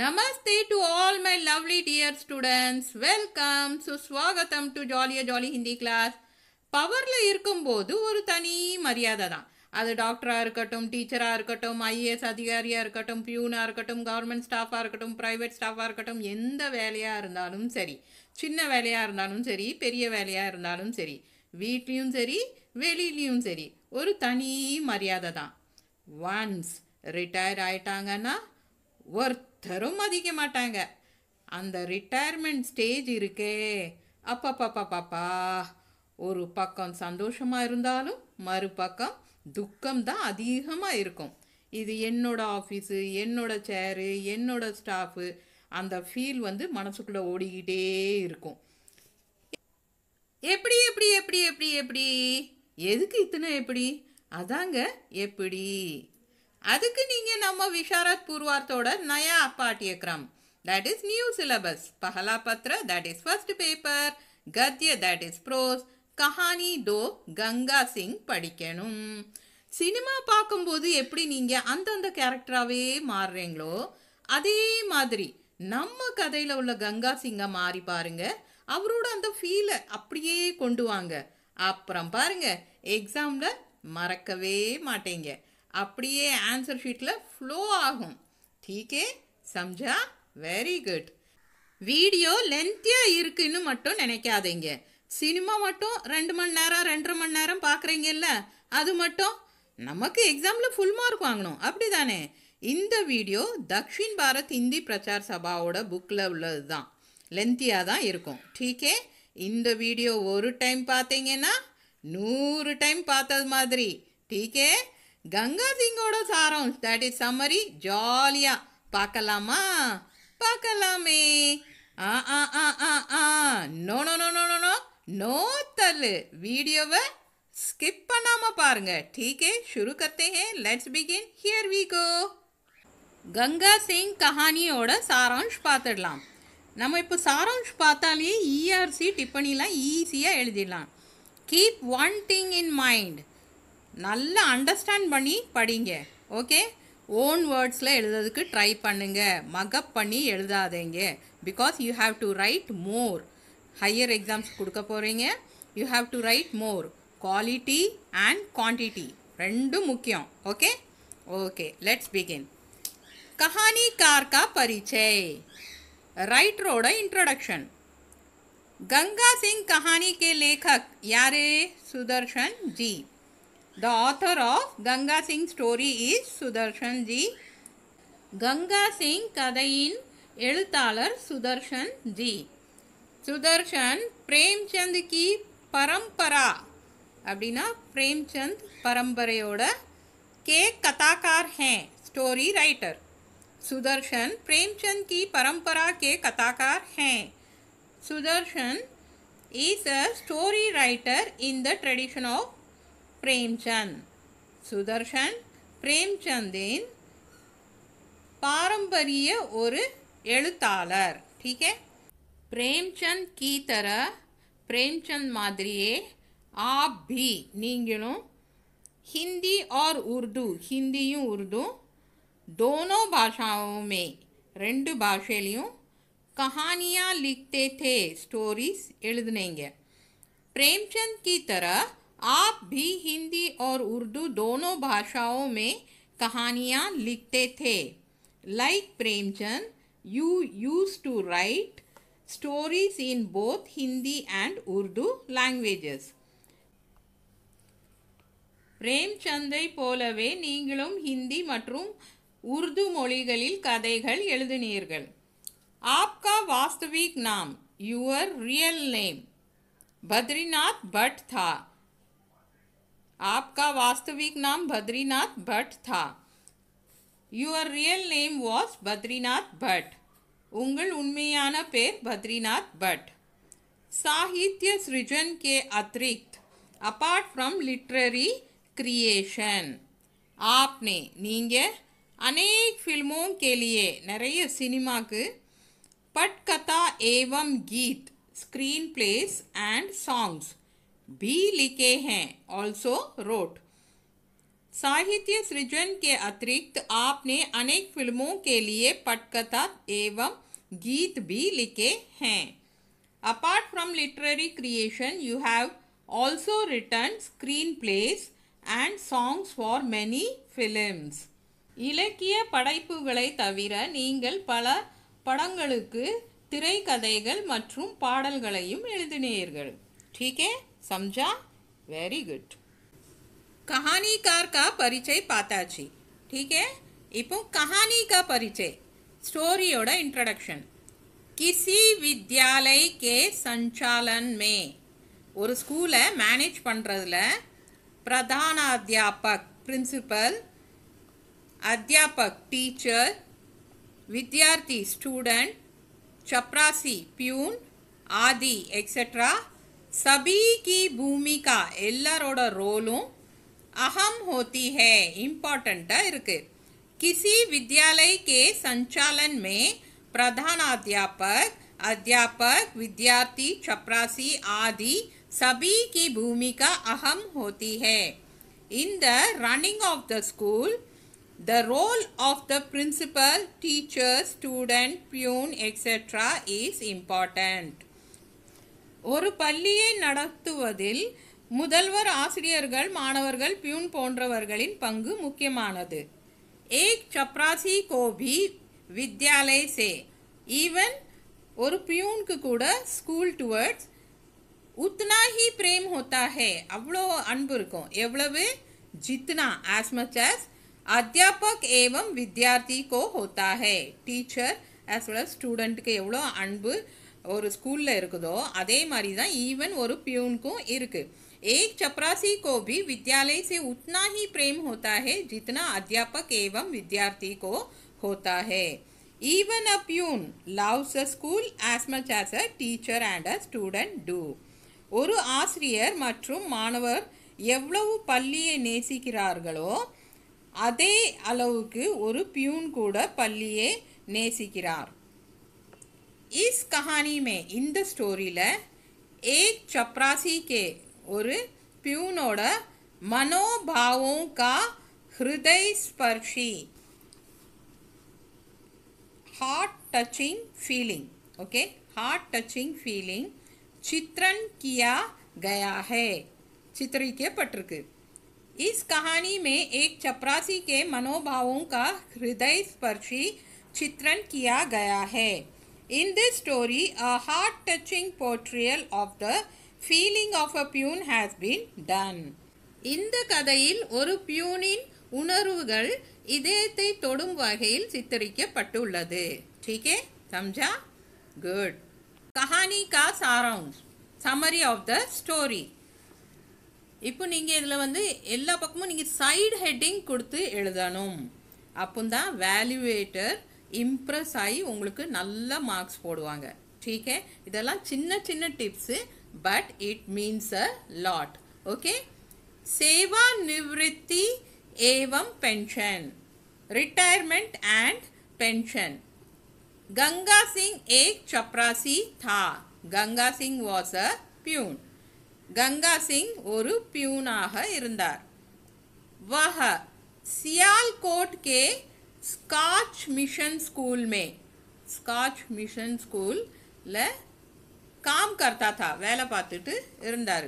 Namaste to all my lovely dear students. Welcome. Swagatam to Jolly Hindi class. பவர்ல இருக்கும்போது ஒரு தனி மரியாதை தான். அது டாக்டரா இருக்கட்டும், டீச்சரா இருக்கட்டும், ஐஏஎஸ் அதிகாரியா இருக்கட்டும், பியூனா இருக்கட்டும், கவர்மெண்ட் ஸ்டாஃபா இருக்கட்டும், பிரைவேட் ஸ்டாஃபா இருக்கட்டும், எந்த வேலையா இருந்தாலும் சரி, சின்ன வேலையா இருந்தாலும் சரி, பெரிய வேலையா இருந்தாலும் சரி, வீட்லேயும் சரி வெளியிலையும் சரி, ஒரு தனி மரியாதை தான். ஒன்ஸ் ரிட்டையர் ஆயிட்டாங்கன்னா ஒருத்தரும் மதிக்க மாட்டாங்க. அந்த ரிட்டையர்மெண்ட் ஸ்டேஜ் இருக்கே, அப்பப்பப்பப்பா, ஒரு பக்கம் சந்தோஷமாக இருந்தாலும் மறுபக்கம் துக்கம் தான் அதிகமாக இருக்கும். இது என்னோட ஆஃபீஸு, என்னோட சேரு, என்னோட ஸ்டாஃபு, அந்த ஃபீல் மனசுக்குள்ளே ஓடிக்கிட்டே இருக்கும். எப்படி எப்படி எப்படி எப்படி எப்படி எதுக்கு இத்தனை எப்படி? அதாங்க எப்படி. அதுக்கு நீங்கள் நம்ம விஷாரத் பூர்வார்த்தோட நயா பாட்டியக்ரம், that is new syllabus, पहला पत्र that is first paper, गद्य that is prose, கஹானி தோ கங்கா சிங் படிக்கணும். சினிமா பார்க்கும்போது எப்படி நீங்கள் அந்தந்த கேரக்டராகவே மாறுறீங்களோ அதே மாதிரி நம்ம கதையில் உள்ள கங்கா சிங்கை மாறி பாருங்க. அவரோட அந்த ஃபீலை அப்படியே கொண்டு வாங்க. அப்புறம் பாருங்க, எக்ஸாமில் மறக்கவே மாட்டீங்க. அப்படியே ஆன்சர் ஷீட்டில் ஃப்ளோ ஆகும். டீக்கே சம்ஜா? Very good. வீடியோ லென்த்தியாக இருக்குன்னு மட்டும் நினைக்காதீங்க. சினிமா மட்டும் 2 மணி நேரம் 2.5 மணி நேரம் பார்க்குறீங்கல்ல, அது மட்டும் நமக்கு எக்ஸாமில் ஃபுல் மார்க் வாங்கணும், அப்படி தானே? இந்த வீடியோ தக்ஷின் பாரத் ஹிந்தி பிரச்சார் சபாவோட புக்கில் உள்ளது தான். லென்த்தியாக தான் இருக்கும். டீக்கே, இந்த வீடியோ ஒரு டைம் பார்த்தீங்கன்னா 100 டைம் பார்த்தது மாதிரி. டீக்கே, கங்கா சிங்கோட சாரம் தட் இஸ் சம்மரி ஜாலியாக பார்க்கலாமா? பார்க்கலாமே. ஆ ஆ ஆ ஆ ஆ no no no no no no no தள்ளு. வீடியோவை ஸ்கிப் பண்ணாமல் பாருங்க. டீக்கே, शुरू करते हैं. Let's begin. Here we go. Ganga Singh கஹானியோட சாராம்ஷ் பார்த்துடலாம். நம்ம இப்போ சாராம்ஷ் பார்த்தாலே இஆர்சி டிப்பணிலாம் ஈஸியாக எழுதிடலாம். Keep one thing in mind. நல்லா அண்டர்ஸ்டாண்ட் பண்ணி படிங்க. ஓகே, ஓன் வேர்ட்ஸில் எழுதுறதுக்கு ட்ரை பண்ணுங்க. மகப் பண்ணி எழுதாதீங்க. Because you have to write more. Higher exams கொடுக்க போகிறீங்க. You have to write more. Quality and quantity ரெண்டும் முக்கியம். Okay okay, let's begin. कहानीकार का परिचय. राइटरोட इंट्रोडक्शन. गंगा सिंह कहानी के लेखक यारे Sudarshan ji. The author of Ganga Singh story is Sudarshan ji. Ganga Singh கதையின் எழுத்தாளர் சுதர்ஷன் ஜி. சுதர்ஷன் பிரேம்சந்த் கி பரம்பரா அப்படின்னா பிரேம்சந்த் பரம்பரையோட के कथाकार हैं, स्टोरी राइटर. सुदर्शन प्रेमचंद की परंपरा के कथाकार हैं. Sudarshan is a story writer in the tradition of Premchand. Sudarshan प्रेमचंदिन पारंपरिय ஒரு எழுத்தாளர். ठीक है. प्रेमचंद की तरह प्रेमचंद மாதிரியே आप भी நீங்களும் हिंदी और उर्दू, हिंदियों उर्दू दोनों भाषाओं में, 2 भाषेलियों कहानियाँ लिखते थे, स्टोरीज எழுதுனீங்க. प्रेमचंद की तरह आप भी हिंदी और उर्दू दोनों भाषाओं में कहानियाँ लिखते थे. Like Premchand, you used to write stories in both Hindi and Urdu languages. பிரேம்சந்தை போலவே நீங்களும் ஹிந்தி மற்றும் உருது மொழிகளில் கதைகள் எழுதினீர்கள். आपका वास्तविक नाम, your real name, Badrinath Bhatt था. आपका वास्तविक नाम बद्रीनाथ भट्ट था. Your real name was Badrinath Bhatt. உங்கள் உண்மையான பேர் பத்ரிநாத் பட். साहित्य सृजन के अतिरिक्त, apart from literary क्रिएशन, आपने நீங்கள் अनेक फिल्मों के लिए நிறைய சினிமாக்கு पटकथा एवं गीत, स्क्रीन प्लेस एंड सॉन्ग्स भी लिखे हैं, ऑल्सो रोट. साहित्य सृजन के अतिरिक्त आपने अनेक फिल्मों के लिए पटकथा एवं गीत भी लिखे हैं. Apart from literary creation, you have also written screenplays and songs for many films. இலக்கிய படைப்புகளை தவிர நீங்கள் பல படங்களுக்கு திரைக்கதைகள் மற்றும் பாடல்களையும் எழுதினீர்கள். ठीक है? समझा? Very good. कहानीकार का परिचय पाताची. ठीक है? இப்போ कहानी का परिचय, स्टोरीயோட इंट्रोडक्शन. किसी विद्यालय के संचालन में, ஒரு ஸ்கூலை மேனேஜ் பண்ணுறதுல प्रधानाध्यापक प्रिंसिपल, अध्यापक टीचर, विद्यार्थी स्टूडेंट, चपरासी प्यून आदि एक्सेट्रा सभी की भूमिका எல்லாரோட ரோலும் अहम होती है, इम्पॉर्टेंटा इருக்கு. किसी विद्यालय के संचालन में प्रधानाध्यापक, अध्यापक, विद्यार्थी, चपरासी आदि सभी की भूमिका अहम होती है. In the running of the school, the role of the principal, teacher, student, peon, etc. is important. ஒரு பள்ளியை நடத்துவதில் முதல்வர், ஆசிரியர்கள், மாணவர்கள், பியூன் போன்றவர்களின் பங்கு முக்கியமானது. एक चपरासी को भी विद्यालय से, ईवन और पियून को கூட स्कूल टुवर्ड्स उतना ही प्रेम होता है, अव्वलो अன்பு இருக்கும். எவ்வளவு? जितना, as much as अध्यापक एवं विद्यार्थी को होता है. Teacher as well as student के எவ்வளோ அன்பு ஒரு ஸ்கூலில் இருக்குதோ அதே மாதிரி தான் ஈவன் ஒரு பியூனுக்கும் இருக்கு. एक चपरासी को भी विद्यालय से उतना ही प्रेम होता है जितना अध्यापक एवं विद्यार्थी को होता है. Even a peon loves a school as much as a teacher and a student do. ஒரு ஆசிரியர் மற்றும் மாணவர் எவ்வளவு பள்ளியை நேசிக்கிறார்களோ அதே அளவுக்கு ஒரு பியூன் கூட பள்ளியை நேசிக்கிறார். इस कहानी में, இந்த ஸ்டோரியில் एक चपरासी के, ஒரு பியூனோட मनोभावों का हृदय स्पर्शी, heart touching feeling, okay, heart touching feeling चित्रण किया गया है, चित्रिக்கப்பட்டிருக்கு. इस कहानी में एक चपरासी के मनोभावों का हृदय स्पर्शी चित्रण किया गया है. In this story, a heart-touching portrayal of the feeling of a peon has been done. இந்த கதையில் ஒரு பியூனின் உணர்வுகள் இதயத்தை தொடும் வகையில் சித்தரிக்கப்பட்டுள்ளது. ठीक है? समझा? गुड. कहानी का सारांश, समरी ऑफ द स्टोरी. இப்போ நீங்கள் இதில் வந்து எல்லா பக்கமும் நீங்கள் சைடு ஹெட்டிங் கொடுத்து எழுதணும். அப்போ தான் வேல்யூவேட்டர் இம்ப்ரெஸ் ஆகி உங்களுக்கு நல்ல மார்க்ஸ் போடுவாங்க. ठीक है? இதெல்லாம் சின்ன சின்ன tips, but it means a lot. Okay? सेवानिवृत्ति एवं pension, retirement and pension. Ganga Singh एक चपरासी था. Ganga Singh was a peon. Ganga Singh ஒரு பியூனாக இருந்தார். वह सियालकोट के स्कॉच मिशन स्कूल में, स्कॉच मिशन स्कूल ले काम करता था, வேலை பார்த்துட்டு இருந்தார்.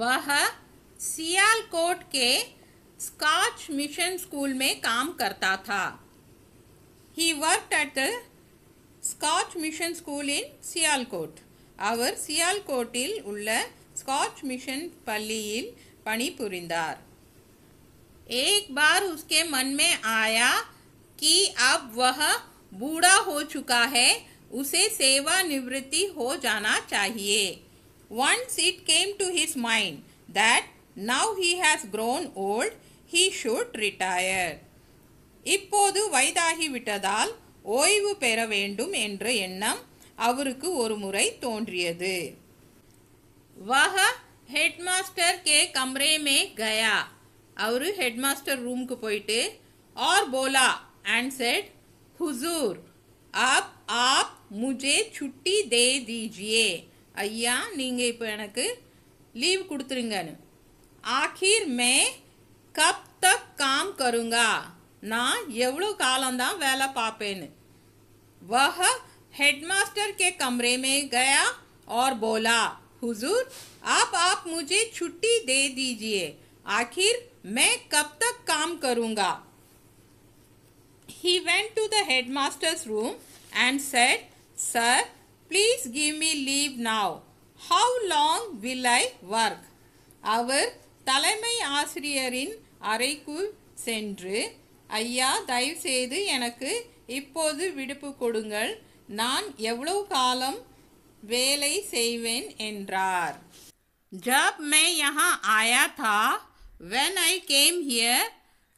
वह सियालकोट के स्कॉच मिशन स्कूल में काम करता था. He worked at the Scotch Mission School in Sialkot. அவர் சியால்கோட்டில் உள்ள स्कॉच मिशन பள்ளியில் பணிபுரிந்தார். एक बार उसके मन में आया कि अब वह बूढ़ा हो चुका है, उसे सेवानिवृत्ति हो जाना चाहिए. Once it came to his mind that now he has grown old, he should retire. இப்போது வயதாகிவிட்டதால் ஓய்வு பெற வேண்டும் என்ற எண்ணம் அவருக்கு ஒரு முறை தோன்றியது. वह हेडमास्टर के कमरे में गया. அவர் हेडमास्टर रूम को போயிட்டு और बोला and said, हुजूर अब आप मुझे छुट्टी दे दीजिए. ஐயா நீங்கள் இப்போ எனக்கு லீவ் கொடுத்துருங்கன்னு. आखिर मैं कब तक काम करूँगा நான் எவ்வளோ காலம்தான் வேலை பார்ப்பேன்னு वह हेडमास्टर के कमरे में गया और बोला हुजूर आप मुझे छुट्टी दे दीजिए आखिर मैं कब तक काम करूँगा He went to the headmaster's room and said, Sir, please give me leave now. How long will I work? அவர் தலைமை ஆசிரியரின் அறைக்கு சென்று ஐயா தயவு செய்து எனக்கு இப்போது விடுப்பு கொடுங்கள் நான் எவ்வளவு காலம் வேலை செய்வேன் என்றார் जब मैं यहाँ आया था when I came here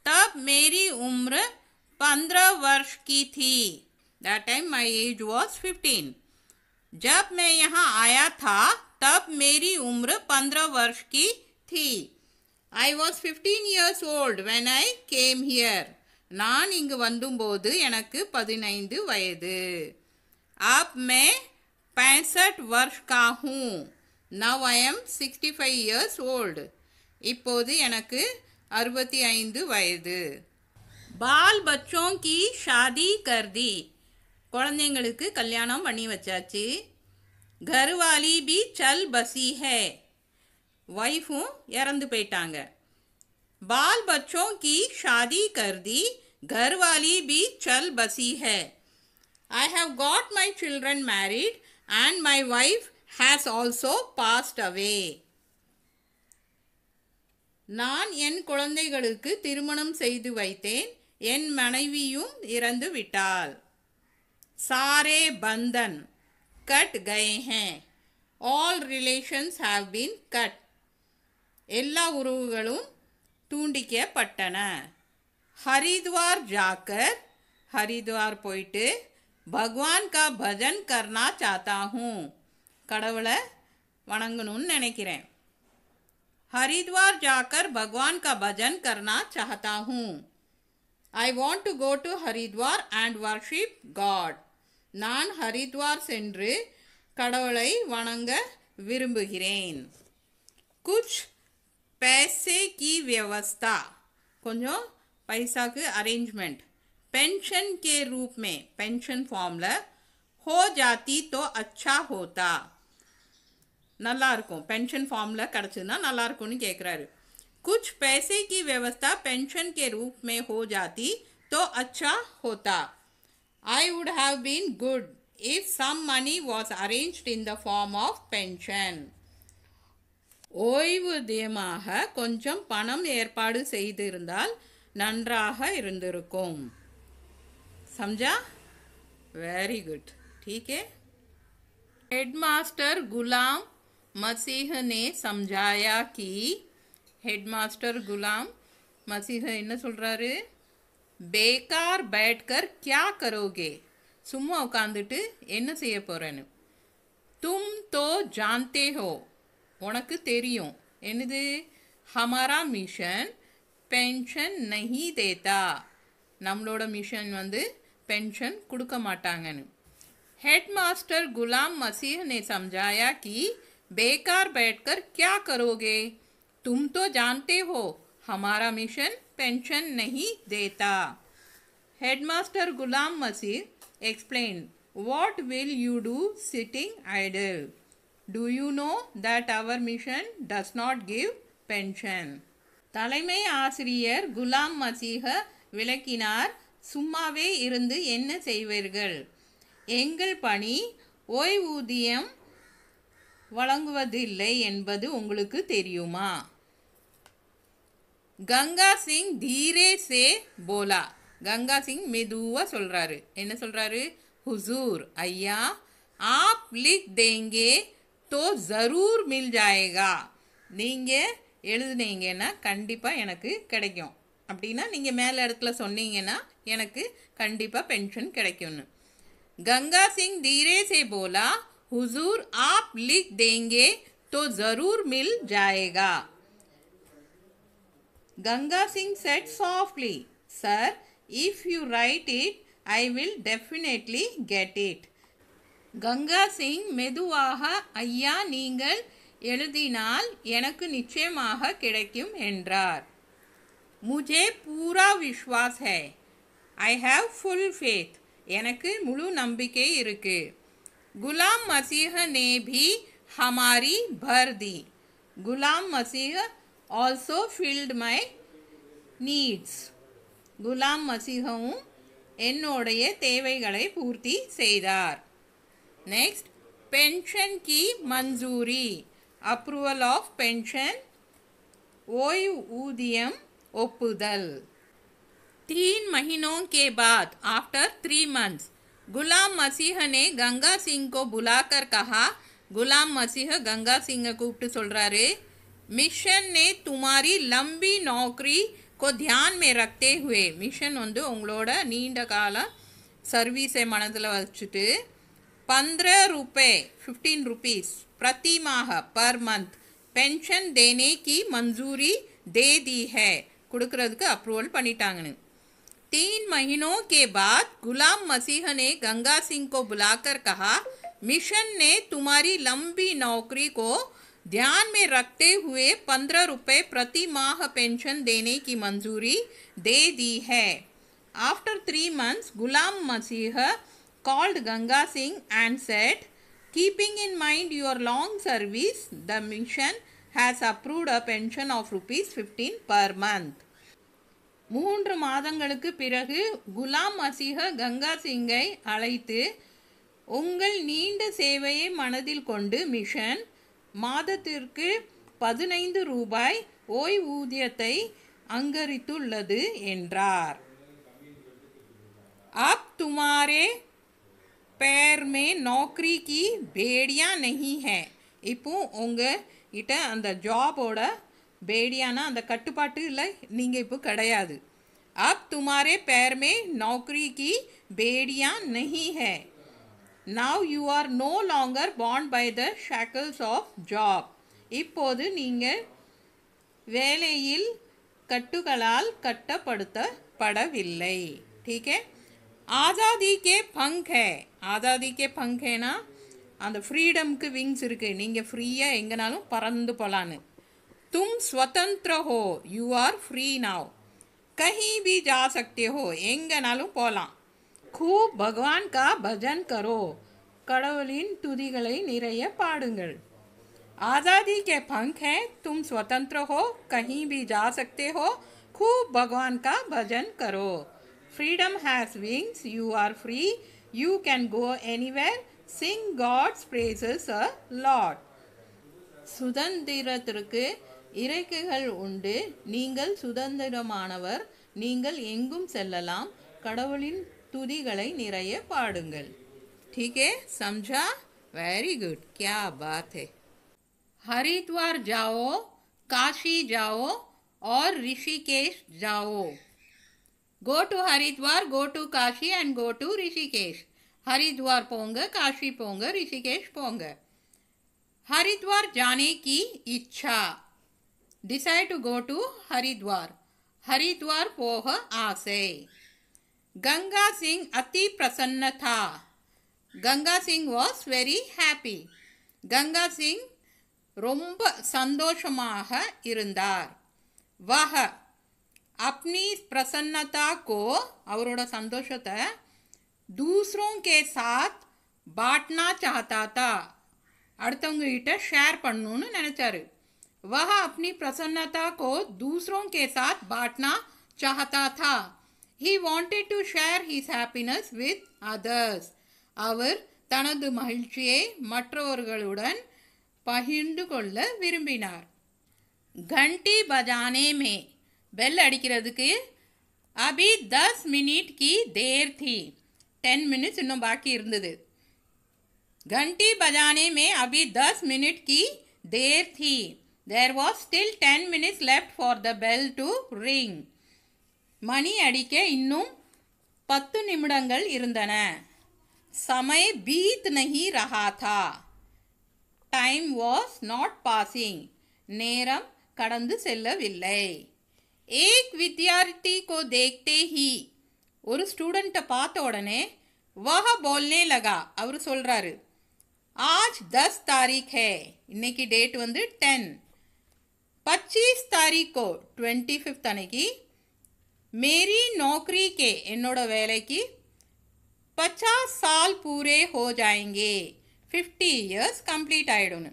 तब मेरी उम्र 15 वर्ष की थी that time my age was 15 जब मैं यहाँ आया था तब मेरी उम्र 15 वर्ष की थी I was 15 years old when I came here நான் இங்கு வந்தும்போது எனக்கு 15 வயது अब मैं 65 वर्ष का हूँ now I am 65 years old இப்போது எனக்கு 65 வயது बाल बच्चों की शादी कर दी குழந்தைங்களுக்கு கல்யாணம் பண்ணி வச்சாச்சு घर वाली भी चल बसी है वाइफும் இறந்து போயிட்டாங்க बाल बच्चों की शादी कर दी घर वाली भी चल बसी है I have got my children married and my wife has also passed away நான் என் குழந்தைகளுக்கு திருமணம் செய்து வைத்தேன் என் மனைவியும் இறந்து விட்டாள் सारे बंधन कट गए हैं all relations have been cut எல்லா உறவுகளும் தூண்டிக்கப்பட்டன हरिद्वार जाकर हरिद्वार போயிட்டு भगवान का भजन करना चाहता हूँ கடவுளை வணங்கணும்னு நினைக்கிறேன் हरिद्वार जाकर भगवान का भजन करना चाहता हूँ I want to go to Haridwar and worship God நான் ஹரித்வார் சென்று கடவுளை வணங்க விரும்புகிறேன் कुछ पैसे की व्यवस्था கொஞ்சம் பைசாக்கு அரேஞ்ச்மெண்ட் पेंशन के रूप में पेंशन फॉर्मல हो जाती तो अच्छा होता நல்லா இருக்கும் पेंशन फॉर्मல கிடைச்சதுன்னா நல்லா இருக்கும்னு கேக்குறாரு कुछ पैसे की व्यवस्था पेंशन के रूप में हो जाती तो अच्छा होता I would have been good if some money was arranged in the form of pension ஓய்வூதியமாக கொஞ்சம் பணம் ஏற்பாடு செய்திருந்தால் நன்றாக இருந்திருக்கும் समझा वेरी गुड ठीक है हेडमास्टर गुलाम मसीह ने समझाया कि हेडमास्टर गुलाम मसीह என்ன சொல்றாரு बेकार बैठकर क्या करोगे சும்மா உட்கார்ந்துட்டு என்ன செய்ய போறேன்னு तुम तो जानते हो உனக்கு தெரியும் என்னது हमारा मिशन पेंशन नहीं देता நம்மளோட மிஷன் வந்து पेंशन கொடுக்க மாட்டாங்கன்னு हेडमास्टर गुलाम मसीह ने समझाया कि बेकार बैठकर क्या करोगे तुम तो जानते हो हमारा मिशन पेंशन नहीं देता headmaster Ghulam Masih explained what will you do sitting idle do you know that our mission does not give pension தலைமை ஆசிரியர் குலாம் மசீஹ விளக்கினார் சும்மாவே இருந்து என்ன செய்வீர்கள் எங்கள் பணி ஓய்வூதியம் வழங்குவதில்லை என்பது உங்களுக்கு தெரியுமா गंगा सिंह धीरे से बोला गंगा सिंह மெதுவா சொல்றாரு என்ன சொல்றாரு हुजूर ஐயா आप लिख देंगे तो जरूर मिल जाएगा நீங்க எழுதுனீங்கன்னா கண்டிப்பா எனக்கு கிடைக்கும் அப்படினா நீங்க மேல இடத்துல சொன்னீங்கன்னா எனக்கு கண்டிப்பா பென்ஷன் கிடைக்கும்னு गंगा सिंह धीरे से बोला हुजूर आप लिख देंगे तो जरूर मिल जाएगा Ganga Singh said softly sir if you write it I will definitely get it Ganga Singh மெதுவாக ஐயா நீங்கள் எழுதினால் எனக்கு நிச்சயமாக கிடைக்கும் என்றார் मुझे पूरा विश्वास है. I have full faith. எனக்கு முழு நம்பிக்கை இருக்கு. गुलाम मसीह ने भी हमारी भर दी. गुलाम मसीह also filled my needs. गुलाम मसीहவும் என்னுடைய தேவைகளை பூர்த்தி செய்தார். Next, पेंशन की मंजूरी. Approval of pension. ओய்வூதியம் ஒப்புதல். 3 महीनों के बाद, आफ्टर 3 months, गुलाम मसीह ने गंगा सिंह को बुलाकर कहा. गुलाम मसीह गंगा सिंह கூப்பிட்டு சொல்றாரு, मिशन ने तुम्हारी लंबी नौकरी को ध्यान में रखते हुए, मिशन வந்து உங்களோட நீண்ட கால சர்வீஸை மனதில் வச்சுட்டு 15 रुपये 15 रुपीस प्रति माह पर मंथ पेंशन देने की मंजूरी दे दी है. கொடுக்கறதுக்கு அப்ரூவல் பண்ணிட்டாங்கன்னு. 3 महीनों के बाद गुलाम मसीह ने गंगा सिंह को बुलाकर कहा, मिशन ने तुम्हारी लंबी नौकरी को ध्यान में रखते हुए 15 रुपये प्रति माह पेंशन देने की मंजूरी दे दी है. After 3 months, Gulam Masih called Ganga Singh and said, keeping in mind your long service, the mission has approved a pension of ₹15 per month. 3 மாதங்களுக்கு பிறகு குலாம் மசீஹ கங்கா சிங்கை அழைத்து, உங்கள் நீண்ட சேவையை மனதில் கொண்டு மிஷன் மாதத்திற்கு 15 ரூபாய் ஓய்வூதியத்தை அங்கீகரித்துள்ளது என்றார். अब तुम्हारे पैर में नौकरी की बेड़ियाँ नहीं है. இப்போ உங்ககிட்ட அந்த ஜாபோட பேடியானா அந்த கட்டுப்பாட்டு இல்லை, நீங்கள் இப்போ கிடையாது. अब तुम्हारे पैर में नौकरी की बेड़ियाँ नहीं है. Now you are no longer bound by the shackles of job. இப்போது நீங்கள் வேலையில் கட்டுகளால் கட்டப்படுத்தப்படவில்லை. ठीक है. आज़ादी के पंख है. आज़ादी के पंख है ना, அந்த ஃப்ரீடம்க்கு விங்ஸ் இருக்குது, நீங்கள் ஃப்ரீயாக எங்கேனாலும் பறந்து போகலான்னு. तुम स्वतंत्र हो. You are free now. कहीं भी जा सकते हो. எங்கேனாலும் போகலாம். खूब भगवान का भजन करो. கடவுளின் துதிகளை நிறைய பாடுங்கள். आज़ादी के पंख है. तुम स्वतंत्र हो. कहीं भी जा सकते हो. खूब भगवान का भजन करो. Freedom has wings. You are free. You can go anywhere. Sing God's praises a lot. சுதந்திரத்திற்கு இறக்கைகள் உண்டு. நீங்கள் சுதந்திரமானவர். நீங்கள் எங்கும் செல்லலாம். கடவுளின் துதிகளை நிறைய பாடுங்கள். ठीक है, समझा? वेरी गुड, क्या बात है. हरिद्वार जाओ, काशी जाओ और ऋषिकेश जाओ. Go to Haridwar, go to Kashi and go to Rishikesh. Haridwar போங்க, काशी போங்க, ऋषिकेश போங்க. हरिद्वार जाने की इच्छा. Decide to go to Haridwar. Haridwar போக ஆசை. गंगा सिंह अति प्रसन्न था. Ganga Singh was very happy. Ganga Singh ரொம்ப சந்தோஷமாக இருந்தார். वह अपनी प्रसन्नता को, அவரோட சந்தோஷத்தை दूसरों के साथ बांटना चाहता था. அடுத்தவங்க கிட்ட ஷேர் பண்ணணும்னு நினைச்சாரு. वह अपनी प्रसन्नता को दूसरों के साथ बांटना चाहता था. He wanted to share his happiness with others. அவர் தனது மகிழ்ச்சியை மற்றவர்களுடன் பகிர்ந்து கொள்ள விரும்பினார். घंटी बजाने में, பெல் அடிக்கிறதுக்கு अभी 10 मिनट की देर थी. 10 मिनट्स இன்னும் பாக்கி இருந்தது. घंटी बजाने में अभी 10 मिनट की देर थी. There was still 10 minutes left for the bell to ring. மணி அடிக்க இன்னும் 10 நிமிடங்கள் இருந்தன. समय बीत नहीं रहा था. Time was not passing. நேரம் கடந்து செல்லவில்லை. एक विद्यार्थी को देखते ही, ஒரு ஸ்டூடெண்ட்டை பார்த்த உடனே वह बोलने लगा, அவர் சொல்கிறாரு, आज 10 तारीख है. இன்னைக்கு டேட் வந்து 10. 25 तारीख को 25th அன்னைக்கு मेरी नौकरी के என்னோட வேலைக்கு 50 साल पूरे हो जाएंगे 50 years कंप्लीट आइडुन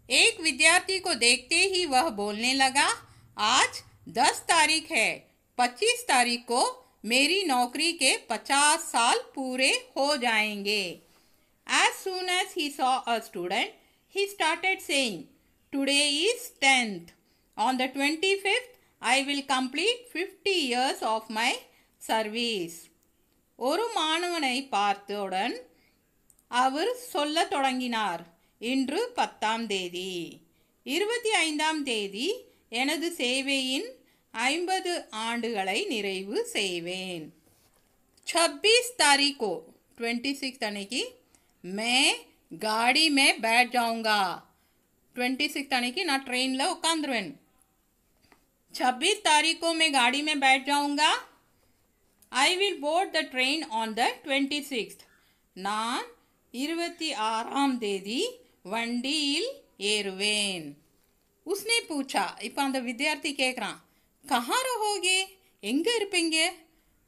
एक विद्यार्थी को देखते ही वह बोलने लगा आज 10 तारीख है 25 तारीख को मेरी नौकरी के 50 साल पूरे हो जाएंगे As soon as he saw a student, he started saying, Today is 10th. On the 25th, I will complete 50 years of my service. ஒரு மாணவனை பார்த்தவுடன் அவர் சொல்லத் தொடங்கினார் இன்று 10ஆம் தேதி 25ஆம் தேதி எனது சேவையின் 50 ஆண்டுகளை நிறைவு செய்வேன் 26 तारीख को 26 அன்னைக்கு मैं गाड़ी में बैठ जाऊंगा 26 तारीख ना ट्रेन ला उकांद्रवेन 26 तारीख को मैं गाड़ी में बैठ जाऊंगा I will board the train on the 26th நான் 26ஆம் தேதி வண்டியில் ஏறுவேன் उसने पूछा இப்போ அந்த வித்யார்த்தி கேக்குறான் कहाँ रहोगे எங்க இருப்பீங்க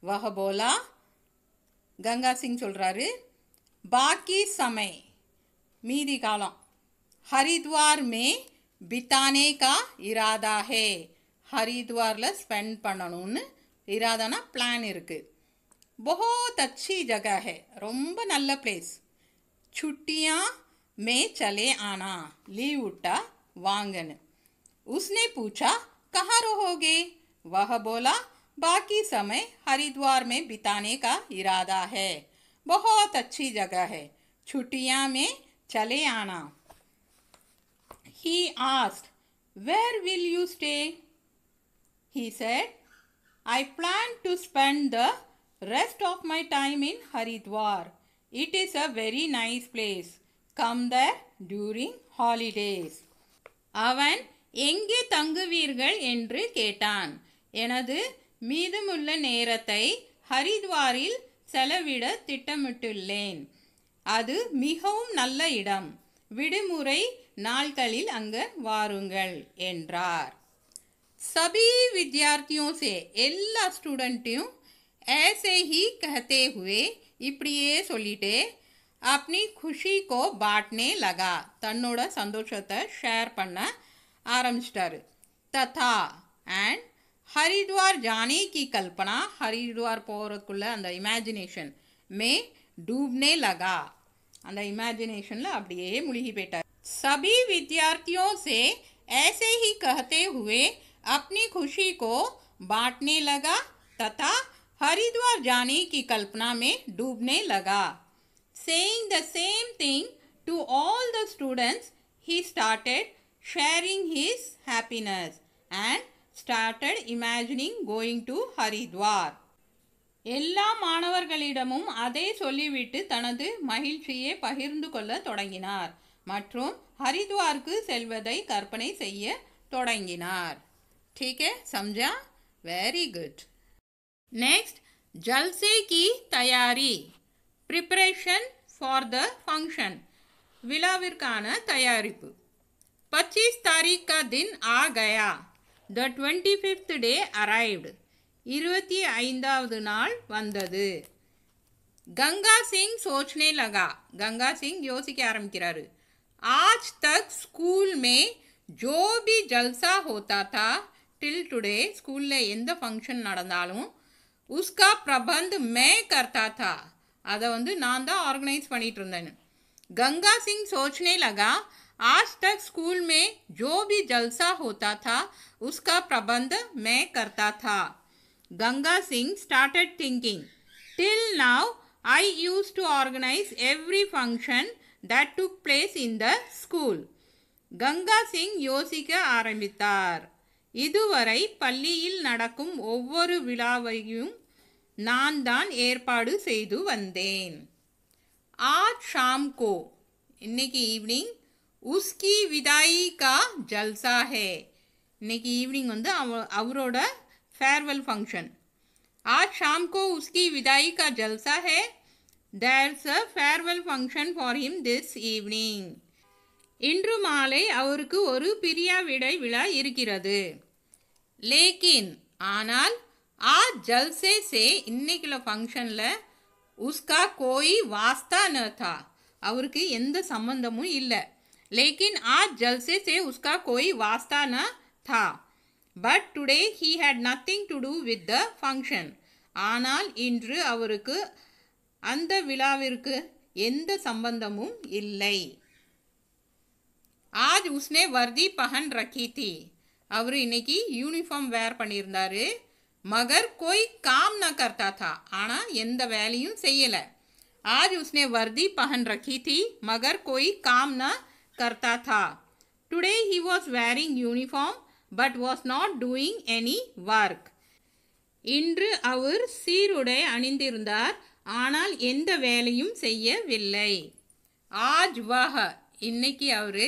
वह बोला गंगा सिंह சொல்றாரு बाकी समय मीदी कालम हरिद्वार में बिताने का इरादा है हरिद्वार ला स्पेंड பண்ணனும்னு इरादाना प्लान இருக்கு बहुत अच्छी जगह है ரொம்ப நல்ல प्लेस छुट्टियां में चले आना लीव उठा वांगन उसने पूछा कहाँ रहोगे वह बोला बाकी समय हरिद्वार में बिताने का इरादा है बहुत अच्छी जगह है छुट्टियां में चले आना He asked, Where will you stay? He said, I plan to spend the rest of my time in Haridwar. It is a very nice place. Come there during holidays. அவன் எங்கே தங்குவீர்கள் என்று கேட்டான் எனது மீதமுள்ள நேரத்தை ஹரித்வாரில் செலவிட திட்டமிட்டுள்ளேன் அது மிகவும் நல்ல இடம் விடுமுறை நாட்களில் அங்கு வாருங்கள் என்றார் सभी विद्यार्थियों से எல்லா ஸ்டூடண்ட்டையும் ऐसे ही कहते हुए இப்படியே சொல்லிட்டே अपनी खुशी को बांटने लगा தன்னோட சந்தோஷத்தை ஷேர் பண்ண ஆரம்பிச்சிட்டாரு तथा and हरिद्वार जाने की कल्पना हरिद्वार போறதுக்குள்ள அந்த இமேஜினேஷன் में डूबने लगा அந்த இமேஜினேஷன்ல அப்படியே முழுகி போயிட்டார் सभी विद्यार्थियों से ऐसे ही कहते हुए अपनी खुशी को बांटने लगा तथा हरिद्वार जाने की कल्पना में डूबने लगा saying the same thing to all the students he started sharing his happiness and started imagining going to Haridwar. எல்லா மாணவர்களிடமும் அதை சொல்லிவிட்டு தனது மகிழ்ச்சியை பகிர்ந்து கொள்ள தொடங்கினார் மற்றும் ஹரித்வாருக்கு செல்வதை கற்பனை செய்ய தொடங்கினார் ठीक है समझा वेरी गुड नेक्स्ट जलसे की तैयारी प्रिपरेशन फॉर द फंक्शन विलाविற்கான தயாரிப்பு 25 तारीख का दिन आ गया The 25th day arrived. 25வது நாள் வந்தது. गंगा सिंह सोचने लगा. गंगा सिंह யோசிக்க ஆரம்பிக்கிறாரு. आज तक स्कूल में जो भी जलसा होता था till today स्कूल ले எந்த फंक्शन நடந்தாலும் उसका प्रबंध मैं करता था. அதை வந்து நான் தான் ஆர்கனைஸ் பண்ணிட்டு இருந்தேன். गंगा सिंह सोचने लगा आज तक स्कूल में जो भी जलसा होता था उसका प्रबंध मैं करता था Ganga Singh started thinking till now I used to organize every function that took place in the school Ganga Singh யோசிக்க ஆரம்பித்தார் இதுவரை பள்ளியில் நடக்கும் ஒவ்வொரு விழாவையும் நான் தான் ஏற்பாடு செய்து வந்தேன் आज शाम को இன்னைக்கு ஈவினிங் उसकी विदाई का जलसा है இன்னைக்கு ஈவினிங் வந்து அவரோட फेयरवेल फंक्शन आज शाम को उसकी विदाई का जलसा है there's a farewell function for him this evening இன்று மாலை அவருக்கு ஒரு பிரியா விடை விழா இருக்கிறது लेकिन ஆனால் आज जलसे से இன்னைக்குள்ள ஃபங்க்ஷன்ல उसका कोई वास्ता न था அவருக்கு எந்த சம்பந்தமும் இல்லை लेकिन आज जलसे से उसका कोई वास्ता न था but today he had nothing to do with the function ஆனால் இன்று அவருக்கு அந்த விழாவிற்கு எந்த சம்பந்தமும் இல்லை आज उसने वर्दी पहन रखी थी அவர் இன்னைக்கு யூனிஃபார்ம் வேர் பண்ணியிருந்தாரு मगर कोई काम न करता था आना எந்த வேலையும் செய்யல आज उसने वर्दी पहन रखी थी मगर कोई काम न करता था today he was wearing uniform but was not doing any work இன்று அவர் சீருடை அணிந்திருந்தார் ஆனால் எந்த வேலையும் செய்யவில்லை आज वह இன்னைக்கு அவரு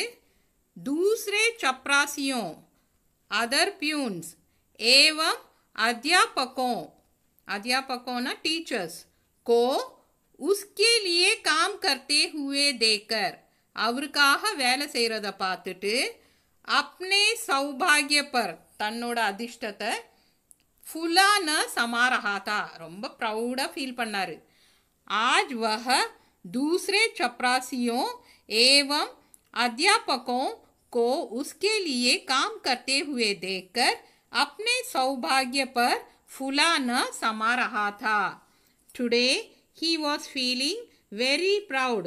दूसरे चपरासियों अदर प्यून्स एवं अध्यापकों ना टीचर्स को उसके लिए काम करते हुए देखकर அவருக்காக வேலை செய்கிறத பார்த்துட்டு अपने सौभाग्य पर தன்னோட அதிர்ஷ்டத்தை फुलान समा रहा था ரொம்ப ப்ரௌடாக ஃபீல் பண்ணாரு आज वह दूसरे चपरासियों एवं अध्यापकों को उसके लिए काम करते हुए देखकर अपने सौभाग्य पर फुलाना समा रहा था Today he was feeling very proud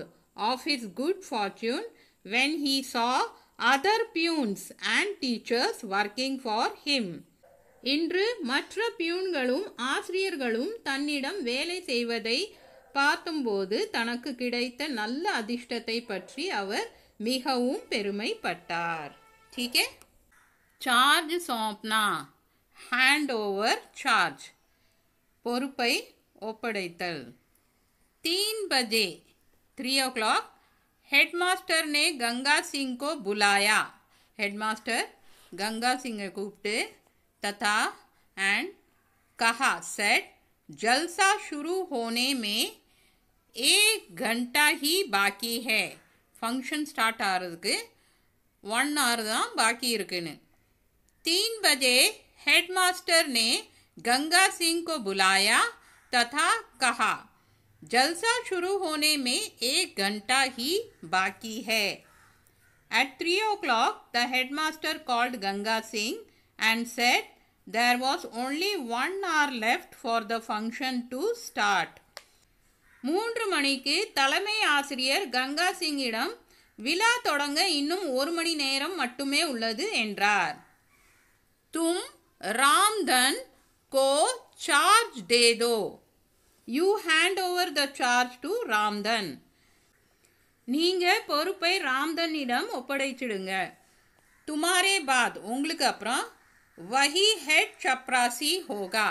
of his good fortune when he saw other peons and teachers working for him. இன்று மற்ற பியூன்களும் ஆசிரியர்களும் தன்னிடம் வேலை செய்வதை பார்த்தும்போது தனக்கு கிடைத்த நல்ல அதிர்ஷ்டத்தை பற்றி அவர் மிகவும் பெருமைப்பட்டார் ठीक है चार्ज सौंपना हैंड ओवर चार्ज பொறுப்பை ஒப்படைத்தல் 3 बजे 3 o'clock हेडमास्टर ने गंगा सिंह को बुलाया हेडमास्टर गंगा सिंह को கூப்பிட்டு तथा एंड कहा सेट जलसा शुरू होने में 1 घंटा ही बाकी है फंक्शन स्टार्ट ஆகிறதுக்கு 1 hour தான் बाकी இருக்குன்னு 3 बजे हेडमास्टर ने गंगा सिंह को बुलाया तथा कहा जलसा शुरू होने में 1 घंटा ही बाकी है At 3 o'clock the headmaster called Ganga Singh and said there was only 1 hour left for the function to start 3 மணிக்கு தலைமை ஆசிரியர் கங்கா சிங்கிடம் விழா தொடங்க இன்னும் 1 மணி நேரம் மட்டுமே உள்ளது என்றார் तुम रामधन को चार्ज दे दो You hand over the charge to Ramdhan நீங்க பொறுப்பை ராம்தனிடம் ஒப்படைச்சிடுங்க तुम्हारे बाद உங்களுக்கு அப்புறம் वही हेड चपरासी होगा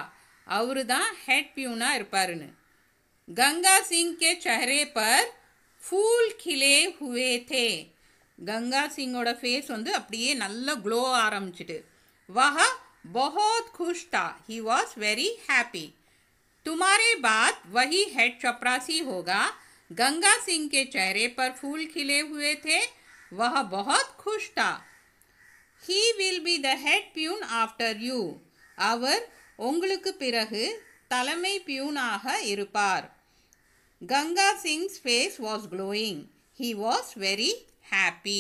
அவரு தான் ஹெட் பியூனா இருப்பாருன்னு गंगा सिंह के चेहरे पर फूल खिले हुए थे गंगा सिंगोட फेस வந்து அப்படியே நல்ல க்ளோ ஆரம்பிச்சிட்டு वह बहुत खुश था he was very happy तुम्हारे बाद वही हेड चपरासी होगा गंगा सिंह के चेहरे पर फूल खिले हुए थे वह बहुत खुश था he will be the head peon after you அவர் உங்களுக்கு பிறகு தலைமை பியூனாக இருப்பார் Ganga Singh's face was glowing. He was very happy.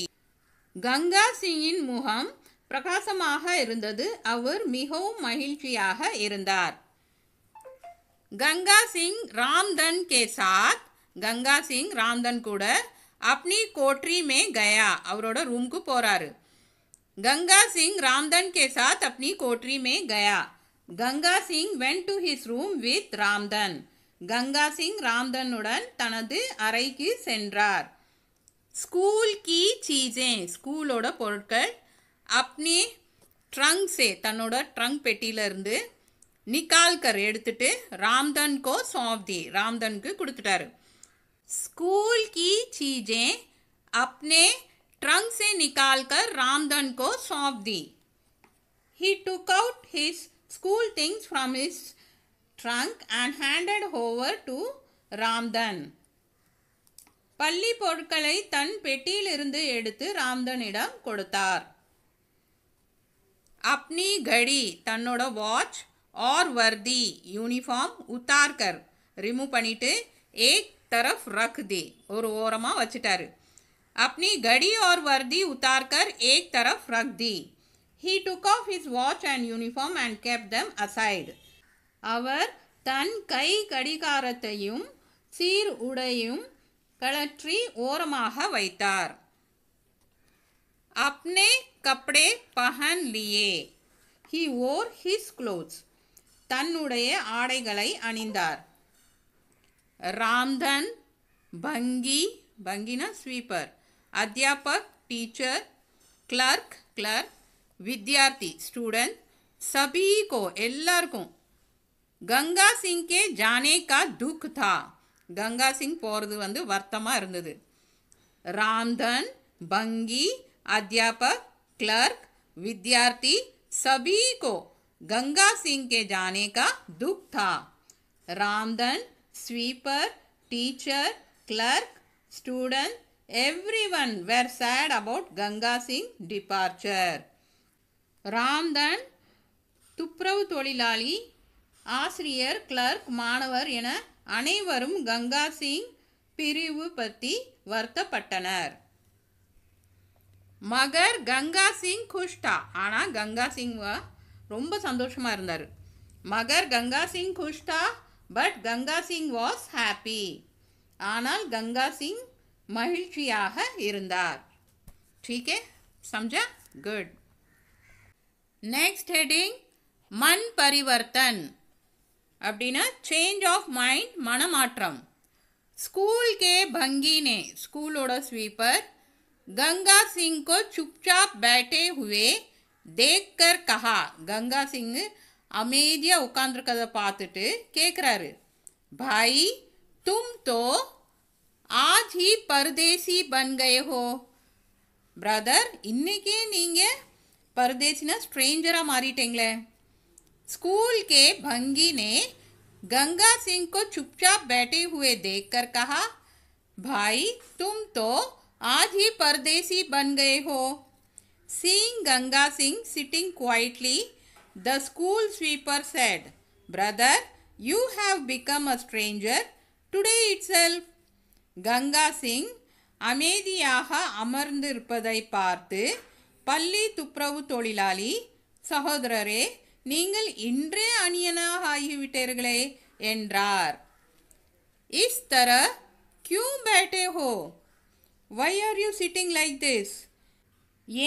Ganga Singhin முகம் பிரகாசமாக இருந்தது அவர் மிகவும் மகிழ்ச்சியாக இருந்தார் Ganga Singh रामधन के साथ Ganga Singh रामधन கூட अपनी कोठरी में गया அவரோட ரூமுக்கு போறாரு Ganga Singh रामधन के साथ अपनी कोठरी में गया Ganga Singh went to his room with Ramdhan Ganga Singh रामधनुடன் தனது அறைக்கு சென்றார் ஸ்கூல் की चीजें ஸ்கூலோட பொருட்கள் अपने ट्रंक से தன்னோட ட்ரங்க் பெட்டியில இருந்து निकाल कर எடுத்துட்டு रामधन को सौंप दी रामधनக்கு கொடுத்துட்டாரு स्कूल की चीजें अपने ट्रंक से निकाल कर रामधन को सौंप दी he took out his school things from his trunk and handed over to Ramdhan பள்ளி பொருட்களை தன் பெட்டியிலிருந்து எடுத்து ராம்தனிடம் கொடுத்தார் अपनी घड़ी தன்னோட வாட்ச் और वर्दी यूनिफॉर्म उतार कर रिमूव பண்ணிட்டு एक तरफ रख दे और ஓரமா வச்சிட்டாரு. अपनी घड़ी और वर्दी उतार कर एक तरफ रख दी. He took off his watch and uniform and kept them aside. அவர் தன் கை கடிகாரத்தையும் சீர் உடையும் கழற்றி ஓரமாக வைத்தார். अपने कपड़े पहन लिए. He wore his clothes. தன்னுடைய ஆடைகளை அணிந்தார். रामधन भंगी भंगीना स्वीपर अध्यापक टीचर क्लर्क क्लर्क विद्यार्थी स्टूडेंट सभी को எல்லாருக்கும் गंगा सिंह के जाने का दुख था. गंगा सिंह போறது வருத்தமா இருந்தது. रामधन भंगी अध्यापक क्लर्क विद्यार्थी सभी को गंगा सिंह के जाने का दुख था. Ramdhan sweeper teacher clerk student everyone were sad about Ganga Singh departure. ராம்தன் துப்புரவு தொழிலாளி ஆசிரியர் கிளர்க் மாணவர் என அனைவரும் கங்கா சிங் பிரிவு பற்றி வருத்தப்பட்டனர். மகர் கங்கா சிங் குஷ்டா ஆனால் கங்கா சிங் ரொம்ப சந்தோஷமாக இருந்தார். மகர் கங்கா சிங் குஷ்டா but Ganga Singh was happy. ஆனால் கங்கா சிங் மகிழ்ச்சியாக இருந்தார். ठीक है समझा गुड. नेक्स्ट हेडिंग मन परिवर्तन அப்படின்னா சேஞ்ச் ஆஃப் மைண்ட் மனமாற்றம். स्कूल के भंगी ने स्कूलोட स्वीपर गंगा सिंह को चुपचाप बैठे हुए देखकर कहा. गंगा सिंह அமைதியா உட்கார்ந்திருக்கத பார்த்துட்டு கேக்குறாரு, भाई तुम तो आज ही परदेसी बन गए हो. ब्रदर இன்னைக்கே நீங்க परदेसीना स्ट्रेंजरा मारिटेंगले. स्कूल के भंगी ने गंगा सिंह को चुपचाप बैठे हुए देखकर कहा, भाई तुम तो आज ही परदेसी बन गए हो. Seeing Ganga Singh sitting quietly, the school sweeper said, brother, you have become a stranger today itself. Ganga Singh அமைதியாக அமர்ந்திருப்பதை பார்த்து பள்ளி துப்புரவு தொழிலாளி, சகோதரரே நீங்கள் இன்றே அந்நியனாக ஆகிவிட்டீர்களே என்றார். इस तरह क्यों बैठे हो? Why are you sitting like this?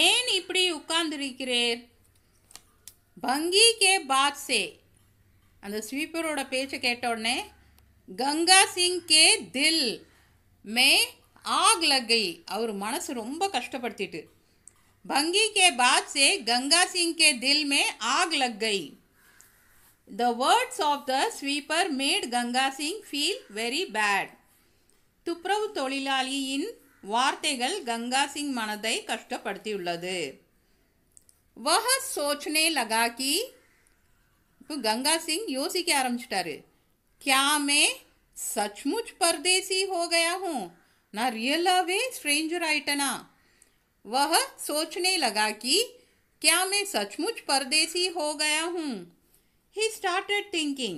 ஏன் இப்படி உட்கார்ந்திருக்கிறீர்? भंगी के बाद से அந்த ஸ்வீப்பரோட பேச்சை கேட்ட உடனே கங்கா சிங் கே தில் மே आग लग गई. அவர் மனசு ரொம்ப கஷ்டப்படுத்திட்டு. भंगी के बाद से गंगा सिंह के दिल में आग लग गई. The words of the sweeper made Ganga Singh feel very bad. துப்புரவு தொழிலாளியின் வார்த்தைகள் கங்கா சிங் மனதை கஷ்டப்படுத்தியுள்ளது. वह सोचने लगा कि இப்போ கங்கா சிங் யோசிக்க ஆரம்பிச்சிட்டாரு. क्या मैं सचमुच परदेसी हो गया हूँ? நான் ரியலாவே स्ट्रेंजर ஆயிட்டனா? वह सोचने लगा कि क्या मैं सचमुच परदेसी हो गया हूँ? He started thinking,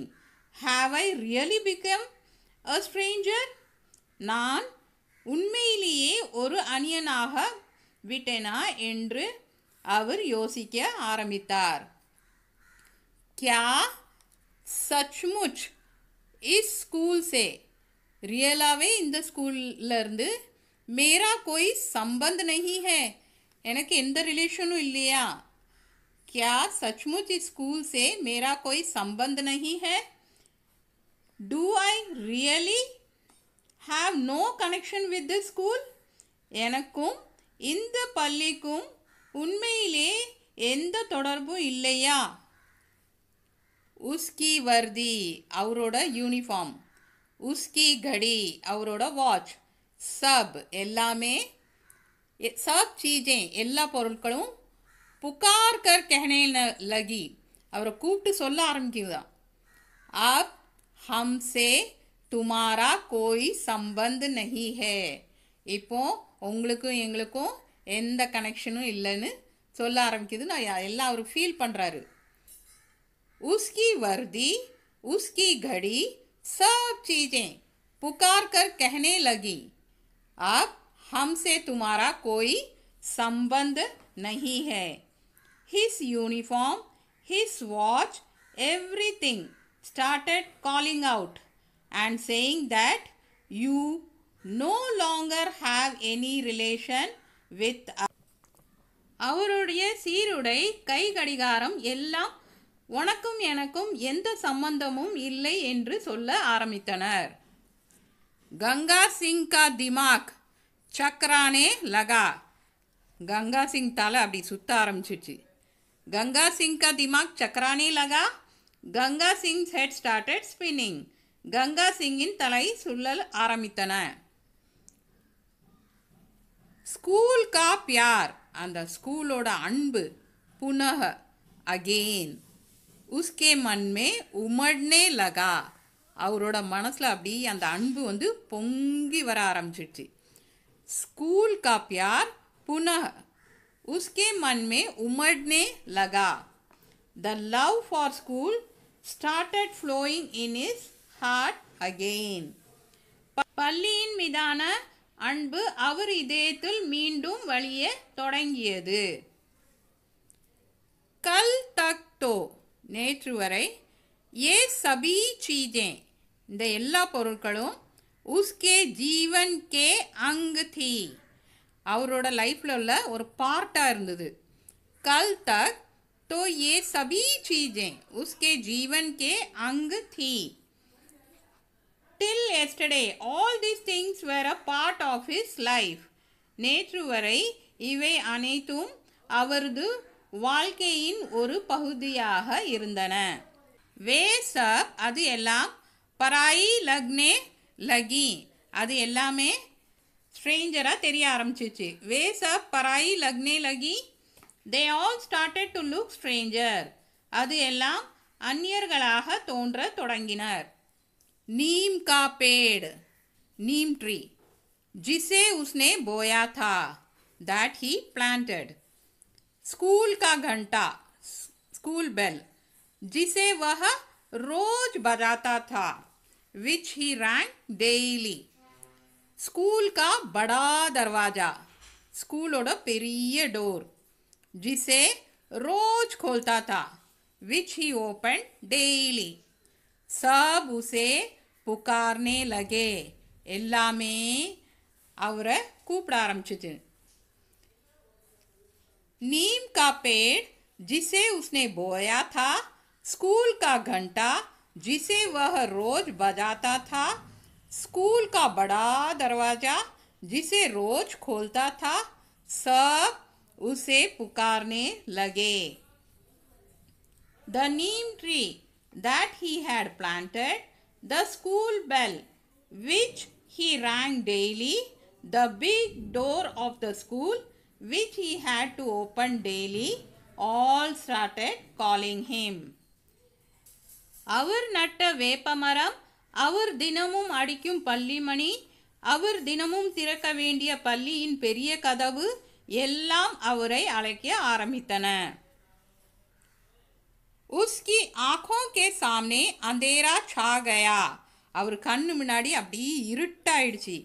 have I really become a stranger? நான் உண்மையிலேயே ஒரு அந்நியனாக விட்டேனா என்று அவர் யோசிக்க ஆரம்பித்தார். क्या सचमुच इस स्कूल से ரியலாவே இந்த ஸ்கூல்ல இருந்து मेरा कोई संबंध नहीं है, எனக்கு எந்த ரிலேஷனும் இல்லையா? क्या सचमुच इस स्कूल से मेरा कोई संबंध नहीं है? Do I really have no connection with this school? எனக்கும் இந்த பள்ளிக்கும் உண்மையிலே எந்த தொடர்பும் இல்லையா? उसकी वर्दी அவரோட யூனிஃபார்ம், उसकी घड़ी அவரோட வாட்ச், सब எல்லாமே सब चीजें எல்லா பொருட்களும் पुकार कर कहने लगी அவரை கூப்பிட்டு சொல்ல ஆரம்பிக்குதா. अब हमसे तुम्हारा कोई संबंध नहीं है. இப்போ உங்களுக்கும் எங்களுக்கும் எந்த கனெக்ஷனும் இல்லைன்னு சொல்ல ஆரம்பிக்குது. நான் எல்லாம் அவர் ஃபீல் பண்ணுறாரு. उसकी वर्दी, उसकी घड़ी, सब चीजें पुकार कर कहने लगी, अब हमसे तुम्हारा कोई संबंध नहीं है. His uniform, his watch, everything started calling out and saying that you no longer have any relation with us. அவருடைய சீருடை, கை கடிகாரம் எல்லாம் உனக்கும் எனக்கும் எந்த சம்பந்தமும் இல்லை என்று சொல்ல ஆரம்பித்தனர். கங்கா சிங் கா திமாக் சக்கரானே லகா. கங்கா சிங் தலை அப்படி சுத்த ஆரம்பிச்சிச்சு. கங்கா சிங் கா திமாக் சக்கரானே லகா. Ganga Singh's head started spinning. Ganga சிங்கின் தலை சுழல ஆரம்பித்தன. ஸ்கூல் கா பியார், அந்த ஸ்கூலோட அன்பு, புனக அகெயின், உஸ்கே மன்மே உமட்னே லகா. அவரோட மனசில் அப்படி அந்த அன்பு வந்து பொங்கி வர ஆரம்பிச்சிடுச்சு. ஸ்கூல் கா பியார் புனக उसके मन में उमड़ने लगा. The love for school started flowing in his heart again. பள்ளியின் மீதான அன்பு அவர் இதயத்தில் மீண்டும் வழிய தொடங்கியது. கல் தக் தோ, நேற்று வரை, ये सभी चीजें, இந்த எல்லா பொருட்களும், उसके जीवन के अंग थी, அவரோட லைஃப்ல உள்ள ஒரு பார்ட்டாக இருந்தது. கல் தக் तो ये सभी चीजें उसके जीवन के अंग थी. Till yesterday all these things were a part of his life. நேற்று வரை இவை அனைத்தும் அவரது வாழ்க்கையின் ஒரு பகுதியாக இருந்தன. வே சப், அது எல்லாம், பராயி லக்னே லகி, அது எல்லாமே ஸ்ட்ரேஞ்சராக தெரிய ஆரம்பிச்சிச்சு. வே சப் பராயி லக்னே லகி. They all started to look stranger, அது எல்லாம் அந்நியர்களாக தோன்ற தொடங்கினர். नीम का पेड़, नीम ट्री, जिसे उसने बोया था, दैट ही प्लांटेड. स्कूल का घंटा, स्कूल बेल, जिसे वह रोज बजाता था, विच ही रैंग डेली. स्कूल का बड़ा दरवाजा, स्कूलोட பெரிய डोर, जिसे रोज खोलता था, विच ही ओपन डेली. सब उसे पुकारने लगे, எல்லாமே அவரை கூப்பிட ஆரம்பிச்சிச்சு. नीम का पेड़ जिसे उसने बोया था, स्कूल का घंटा जिसे वह रोज बजाता था, स्कूल का बड़ा दरवाजा जिसे रोज खोलता था, सब उसे पुकारने लगे. The neem tree that he had planted, the school bell which he rang daily, the big door of the school which he had to open daily, all started calling him. அவர் நட்ட வேப்பமரம், அவர் தினமும் அடிக்கும் பள்ளிமணி, அவர் தினமும் திறக்க வேண்டிய பள்ளியின் பெரிய கதவு எல்லாம் அவரை அழைக்க ஆரம்பித்தன. उसकी आँखों के सामने अंधेरा छा गया, அவர் கண்ணு முன்னாடி அப்படி இருட்டாயிடுச்சு.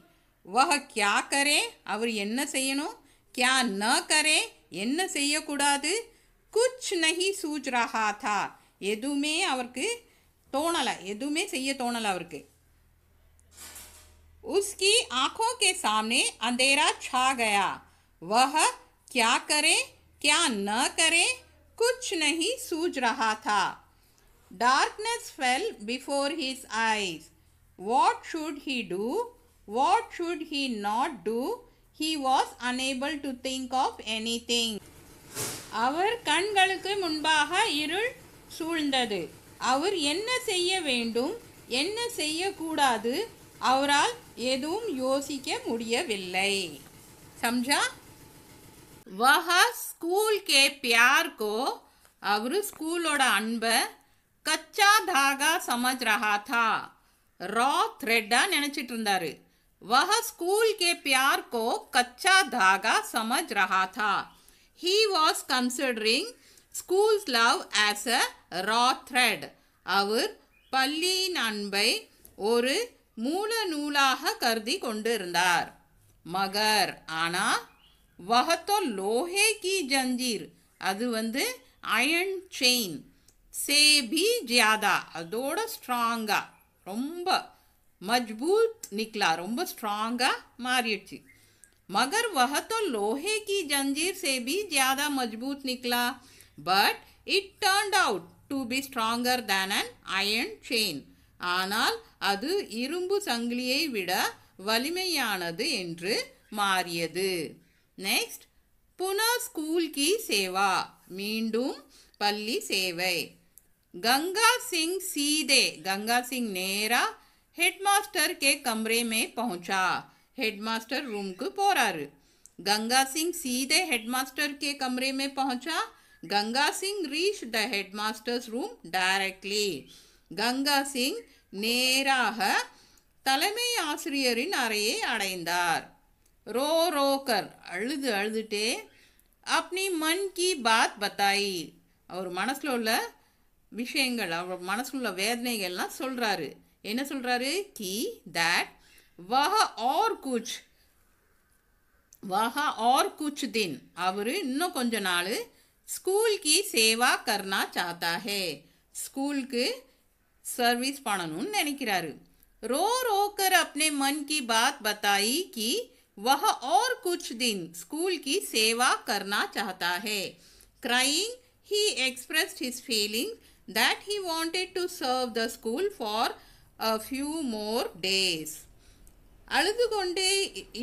वह क्या करे, அவர் என்ன செய்யணும், क्या न करे, என்ன செய்யக்கூடாது, कुछ नहीं सूझ रहा था, எதுவுமே அவருக்கு தோணலை, எதுவுமே செய்ய தோணலை அவருக்கு. उसकी आँखों के सामने अंधेरा छा गया, वह क्या करे क्या न करे, कुछ नहीं सूझ रहा था. Darkness fell before his eyes. What should he do? What should he not do? He was unable to think of anything. அவர் கண்களுக்கு முன்பாக இருள் சூழ்ந்தது. அவர் என்ன செய்ய வேண்டும், என்ன செய்யக்கூடாது, அவரால் எதுவும் யோசிக்க முடியவில்லை. समझा? वह स्कूल के प्यार को, அவர் ஸ்கூலோட அன்பை கச்சா தாகா समझ रहा था, रॉ थ्रेडா நினைச்சிட்டு இருந்தாரு. वह स्कूल के प्यार को कच्चा धागा समझ रहा था. He was considering schools love as a raw thread. அவர் பள்ளியின் அன்பை ஒரு மூல நூலாக கருதி கொண்டிருந்தார். மகர் ஆனா வஹத்தோ லோஹே கி ஜஞ்சீர், அது அயன் செயின், சே பி ஜியாதா, அதோட ஸ்ட்ராங்கா, ரொம்ப மஜ்பூத் நிக்லா, ரொம்ப ஸ்ட்ராங்கா மாறிடுச்சு. मगर वह तो लोहे की जंजीर से भी ज़्यादा मजबूत निकला, but it turned out to be stronger than an iron chain. ஆனால் அது இரும்பு சங்கிலியை விட வலிமையானது என்று மாறியது. நெக்ஸ்ட், புனா ஸ்கூல் கி சேவா, மீண்டும் பள்ளி சேவை. गंगा सिंह सीधे, गंगा सिंह நேரா हेडमास्टर के कमरे में पहुंचा. हेडमास्टर रूम को போறாரு. गंगा सिंह सीधे हेडमास्टर के कमरे में पहुंचा. Ganga Singh reached the headmaster's room directly. Ganga Singh நேராக தலைமை ஆசிரியரின் அறையை அடைந்தார். रो रो कर, அழுதுட்டே अपनी मन की बात बताई, அவர் மனசுல உள்ள விஷயங்கள், அவர் மனசுல உள்ள வேதனைகள்லாம் சொல்றாரு. என்ன சொல்றாரு? कि that वह और कुछ दिन, அவர் இன்னும் கொஞ்ச நாள் ஸ்கூல் की सेवा करना चाहता है, ஸ்கூலுக்கு சர்வீஸ் பண்ணணும்னு நினைக்கிறாரு. रो रो कर अपने मन की बात बताई कि वह और कुछ दिन स्कूल की सेवा करना चाहता है. Crying, he expressed his feeling that he wanted to serve the school for a few more days. அழுது கொண்டே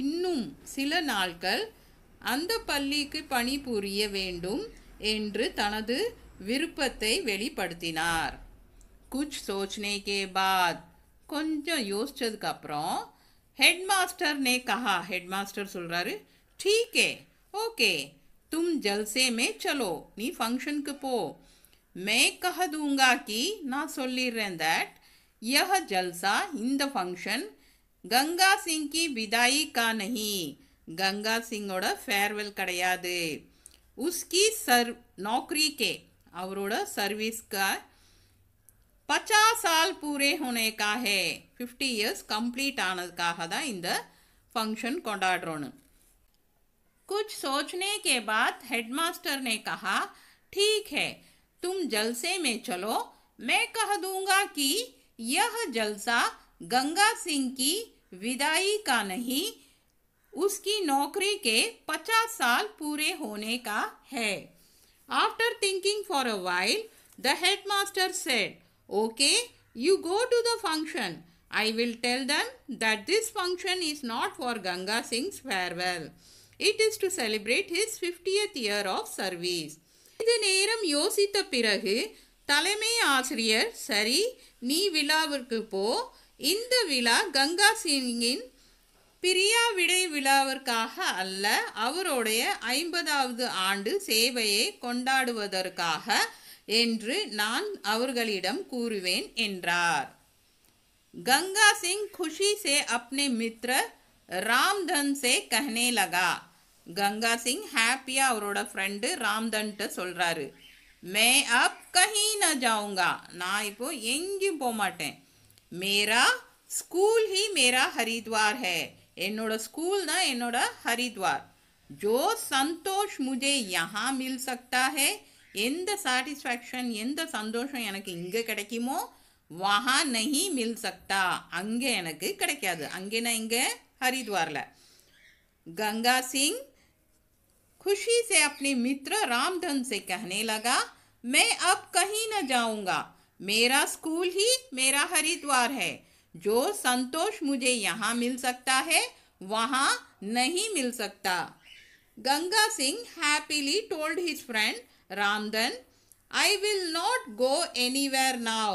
இன்னும் சில நாட்கள் அந்த பள்ளிக்கு பணிபுரிய வேண்டும் என்று தனது விருப்பத்தை வெளிப்படுத்தினார். कुछ सोचने के बाद, கொஞ்சம் யோசிச்சதுக்கு அப்புறம், हेडमास्टर ने कहा, हेडमास्टर சொல்றாரு, ठीक है, ओके, तुम जलसे में चलो, நீ ஃபங்க்ஷனுக்கு போ. मैं कह दूंगा कि, நான் சொல்லிடுறேன் that यह जलसा, இந்த ஃபங்க்ஷன் गंगा सिंह की विदाई का नहीं, गंगा सिंगோட ஃபேர்வெல் கிடையாது. उसकी नौकरी के, அவரோட சர்வீஸ் का 50 साल पूरे होने का है, 50 years कंप्लीट ஆனதுக்காக தான் இந்த ஃபங்க்ஷன் கொண்டாடுறோன்னு. कुछ सोचने के बाद हेडमास्टर ने कहा, ठीक है, तुम जलसे में चलो, मैं कह दूंगा कि यह जलसा गंगा सिंह की विदाई का नहीं, उसकी नौकरी के 50 साल पूरे होने का है. After thinking for a while, the headmaster said, okay, you go to the function. I will tell them that this function is not for Ganga Singh's farewell. It is to celebrate his 50th year of service. இது நேரம் யோசித்த பிறகு தலைமை ஆசிரியர், சரி, நீ விழாவிற்கு போ, இந்த விழா கங்கா சிங்கின் பிரியா விடை விழாவிற்காக அல்ல, அவருடைய 50வது ஆண்டு சேவையை கொண்டாடுவதற்காக என்று நான் அவர்களிடம் கூறுவேன் என்றார். गंगा सिंह खुशी से अपने मित्र रामधन से कहने लगा. गंगा सिंह हैप्पिया அவரோட ஃப்ரெண்டு ராம்தன்ட்ட சொல்றாரு, मैं अब कहीं न जाऊंगा, நான் இப்போ எங்கேயும் போக மாட்டேன். मेरा स्कूल ही मेरा हरिद्वार है, என்னோட ஸ்கூல் தான் என்னோட ஹரித்வார். जो संतोष मुझे यहाँ मिल सकता है, எந்த சாட்டிஸ்ஃபேக்ஷன், எந்த சந்தோஷம் எனக்கு இங்கே கிடைக்குமோ, वहाँ नहीं मिल सकता, அங்கே எனக்கு கிடைக்காது. அங்கேனா இங்கே ஹரித்வாரில். गंगा सिंह खुशी से अपने मित्र रामधन से कहने लगा, मैं अब कहीं न जाऊंगा, मेरा स्कूल ही मेरा हरिद्वार है. जो संतोष मुझे यहाँ मिल सकता है, वहाँ नहीं मिल सकता. Ganga Singh happily told his friend Ramdhan, I will not go anywhere now.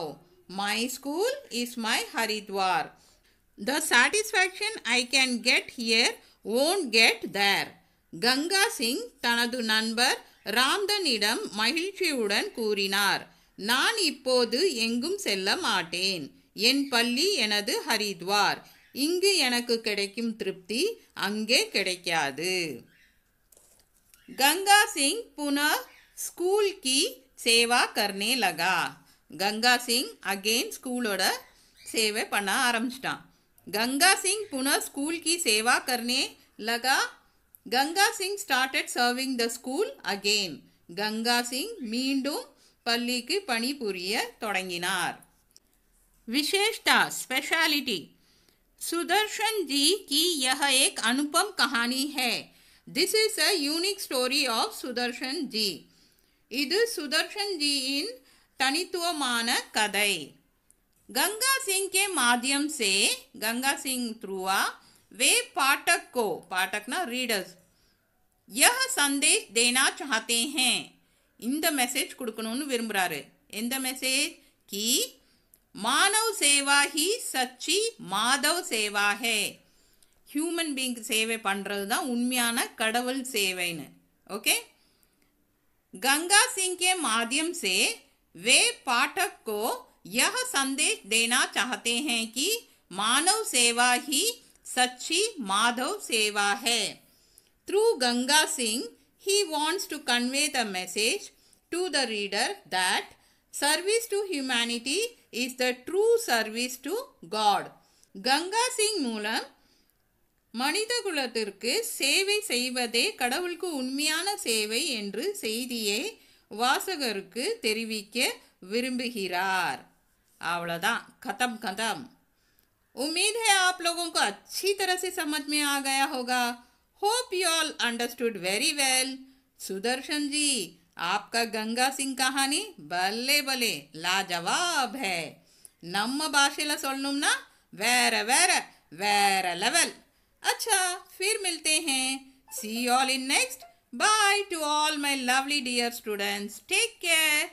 My school is my Haridwar. The satisfaction I can get here won't get there. Ganga Singh தனது நண்பர் ராம்தனிடம் மகிழ்ச்சியுடன் கூறினார், நான் இப்போது எங்கும் செல்ல மாட்டேன், என் பள்ளி எனது ஹரித்வார், இங்கு எனக்கு கிடைக்கும் திருப்தி அங்கே கிடைக்காது. गंगा सिंह पुनः स्कूल की सेवा करने लगा. கங்கா சிங் அகெயின் ஸ்கூலோட சேவை பண்ண ஆரம்பிச்சிட்டான். கங்கா சிங் புனः ஸ்கூல் की सेवा करने लगा. Ganga Singh started serving the school again. Ganga Singh மீண்டும் பள்ளிக்கு பணிபுரிய தொடங்கினார். विशेषता स्पेशलिटी. सुदर्शन जी की यह एक अनुपम कहानी है. This is a unique story of Sudarshan ji. இது सुदर्शन जी इन तनित्वमान कதை. गंगा सिंह के माध्यम से, गंगा सिंह थ्रुआ, वे पाठक को, पाठक ना रीडर्स, यह संदेश देना चाहते हैं. இந்த மெசேஜ் கொடுக்கணும்னு விரும்புறாரு. எந்த மெசேஜ்? कि मानव सेवा ही सच्ची माधव सेवा है. ஹியூமன் பீயிங் சேவை பண்ணுறது தான் உண்மையான கடவுள் சேவைன்னு. ஓகே. गंगा सिंह के माध्यम से वे पाठक को यह संदेश देना चाहते हैं कि मानव सेवा ही सच्ची माधव सेवा है. Through Ganga Singh, he wants to convey the message to the reader that service to humanity is the true service to God. Ganga Singh மூலம் மனித குலத்திற்கு சேவை செய்வதே கடவுளுக்கு உண்மையான சேவை என்று செய்தியை வாசகருக்கு தெரிவிக்க விரும்புகிறார். அவ்வளோதான், खत्म खत्म. उम्मीद है आप लोगों को अच्छी तरह से समझ में आ गया होगा. Hope you all understood very well. Sudarshan ji, आपका गंगा सिंह कहानी बल्ले बल्ले लाजवाब है. நம்ம பாஷையில் சொல்லணும்னா வேற வேற வேற லெவல். अच्छा, फिर मिलते हैं. See you all in next. Bye to all my lovely dear students. Take care.